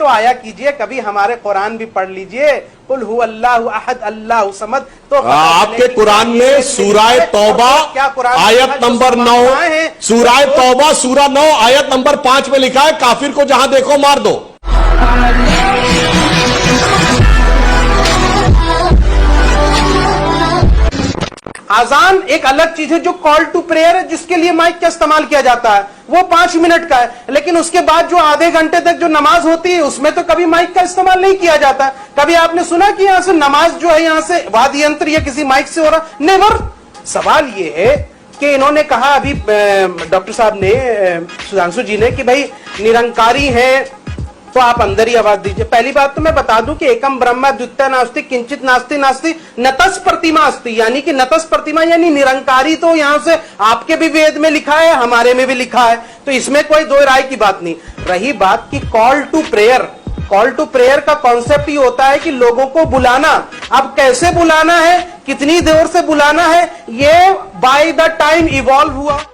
तो आया कीजिए, कभी हमारे कुरान भी पढ़ लीजिए, कुल हु अल्लाहु अहद अल्लाहु समद। तो आपके कुरान में सूराय तौबा आयत नंबर 9, सूराय तौबा सूरा 9 आयत नंबर 5 में लिखा है, काफिर को जहां देखो मार दो। आजान एक अलग चीज है, जो कॉल टू प्रेयर है जिसके लिए माइक का इस्तेमाल किया जाता है, वो 5 मिनट का है। लेकिन उसके बाद जो आधे घंटे तक जो नमाज होती है उसमें तो कभी माइक का इस्तेमाल नहीं किया जाता। कभी आपने सुना कि यहां से नमाज जो है यहां से वाद्य यंत्र या किसी माइक से हो रहा? नेवर। सवाल ये है कि इन्होंने कहा अभी डॉक्टर साहब ने, सुधांशु जी ने, कि भाई निरंकारी है तो आप अंदर ही आवाज दीजिए। पहली बात तो मैं बता दूं कि एकम ब्रह्म द्वितीय नास्ति किंचित नास्ति नास्ति नतस प्रतिमा अस्ति, यानी कि नतस प्रतिमा यानी निरंकारी तो यहां से आपके भी वेद में लिखा है, हमारे में भी लिखा है, तो इसमें कोई दो राय की बात नहीं। रही बात की call to prayer, call to prayer का कॉन्सेप्ट ये होता है कि लोगों को बुलाना। अब कैसे बुलाना है, कितनी देर से बुलाना है, ये बाय द टाइम इवॉल्व हुआ।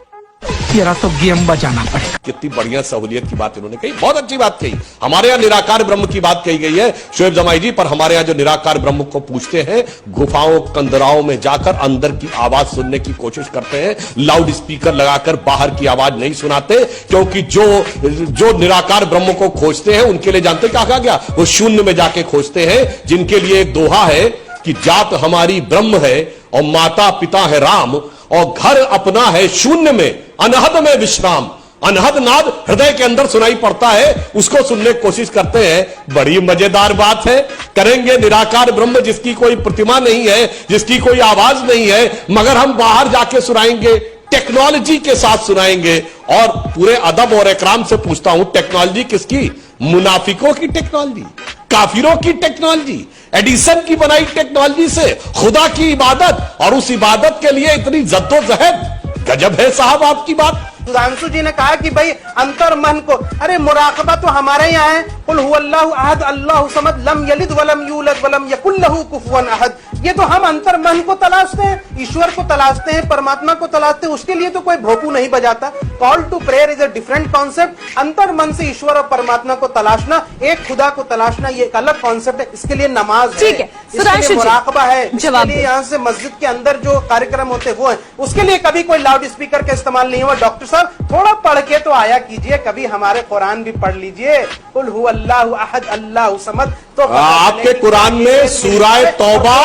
तेरा तो गेम बजाना पड़ेगा। कितनी बढ़िया सहूलियत की बात इन्होंने कही, बहुत अच्छी बात कही। हमारे यहाँ निराकार ब्रह्म की बात कही गई है शोएब जमाई जी, पर हमारे यहाँ जो निराकार ब्रह्म को पूछते हैं, गुफाओं कंदराओं में जाकर अंदर की आवाज सुनने की कोशिश करते हैं, लाउड स्पीकर लगाकर बाहर की आवाज नहीं सुनाते, क्योंकि जो निराकार ब्रह्म को खोजते हैं उनके लिए जानते क्या कहा गया, वो शून्य में जाके खोजते हैं, जिनके लिए एक दोहा है कि जात हमारी ब्रह्म है और माता पिता है राम, और घर अपना है शून्य में अनहद में विश्राम। अनहद नाद हृदय के अंदर सुनाई पड़ता है, उसको सुनने की कोशिश करते हैं। बड़ी मजेदार बात है, करेंगे निराकार ब्रह्म जिसकी कोई प्रतिमा नहीं है, जिसकी कोई आवाज नहीं है, मगर हम बाहर जाके सुनाएंगे, टेक्नोलॉजी के साथ सुनाएंगे। और पूरे अदब और इकराम से पूछता हूं, टेक्नोलॉजी किसकी? मुनाफिकों की टेक्नोलॉजी, काफिरों की टेक्नोलॉजी, एडिसन की बनाई टेक्नोलॉजी से खुदा की इबादत, और उस इबादत के लिए इतनी जद्दोजहद। गजब है साहब आपकी बात। सुधांशु जी ने कहा कि भाई अंतर मन को, अरे मुराकबा तो हमारे यहाँ है, कुल हु अल्लाहु अहद अल्लाहु समद लम यलिद वलम यूलद वलम यकुल लहू कुफुवन अहद। ये तो हम अंतर मन को तलाशते हैं, ईश्वर को तलाशते हैं, परमात्मा को तलाशते हैं, उसके लिए तो कोई भोपू नहीं बजाता। Call to prayer is a different concept. अंतर मन से ईश्वर और परमात्मा को तलाशना, एक खुदा को तलाशना, ये एक अलग कॉन्सेप्ट है। इसके लिए नमाज है, इसके लिए मुराकबा है, इसके लिए यहाँ से मस्जिद के अंदर जो कार्यक्रम होते हैं वो है, उसके लिए कभी कोई लाउड स्पीकर का इस्तेमाल नहीं हुआ। डॉक्टर साहब थोड़ा पढ़ के तो आया कीजिए, कभी हमारे कुरान भी पढ़ लीजिए, कुल हु अल्लाहु अहद अल्लाहु समद। तो आपके कुरान में सूराय तौबा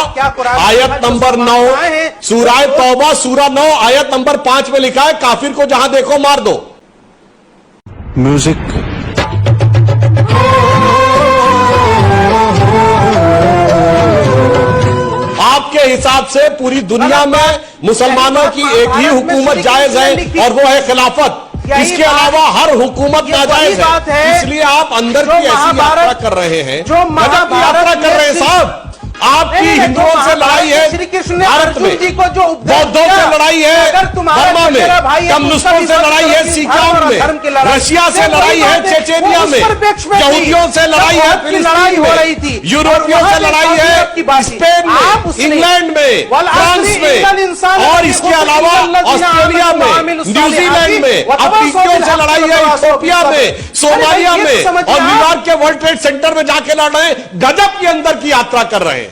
आयत नंबर 9, सूराय तौबा सूरा 9 आयत नंबर 5 में लिखा है, काफिर को जहां देखो मार दो। म्यूजिक आपके हिसाब से पूरी दुनिया में मुसलमानों की एक ही हुकूमत जायज है और वो है खिलाफत, इसके अलावा हर हुकूमत नाजायज है। इसलिए आप अंदर की ऐसी यात्रा कर रहे हैं, जो यात्रा कर रहे हैं साहब। आपकी हिंदुओं से लड़ाई है श्री कृष्ण भारत में, बौद्धों से लड़ाई है बर्मा में, कम्युनिस्टों से लड़ाई है सीकियाम में, रशिया से लड़ाई है चेचेनिया में, यहूदियों से लड़ाई है फिलिस्तीन में, यूरोपियों से लड़ाई है स्पेन में, इंग्लैंड में, फ्रांस में, और इसके अलावा ऑस्ट्रेलिया में, न्यूजीलैंड में, अफ्रीकियों से लड़ाई है इथियोपिया में, सोमालिया में, और न्यूयॉर्क के वर्ल्ड ट्रेड सेंटर में जाके लड़ रहे हैं। गजब के अंदर की यात्रा कर रहे हैं।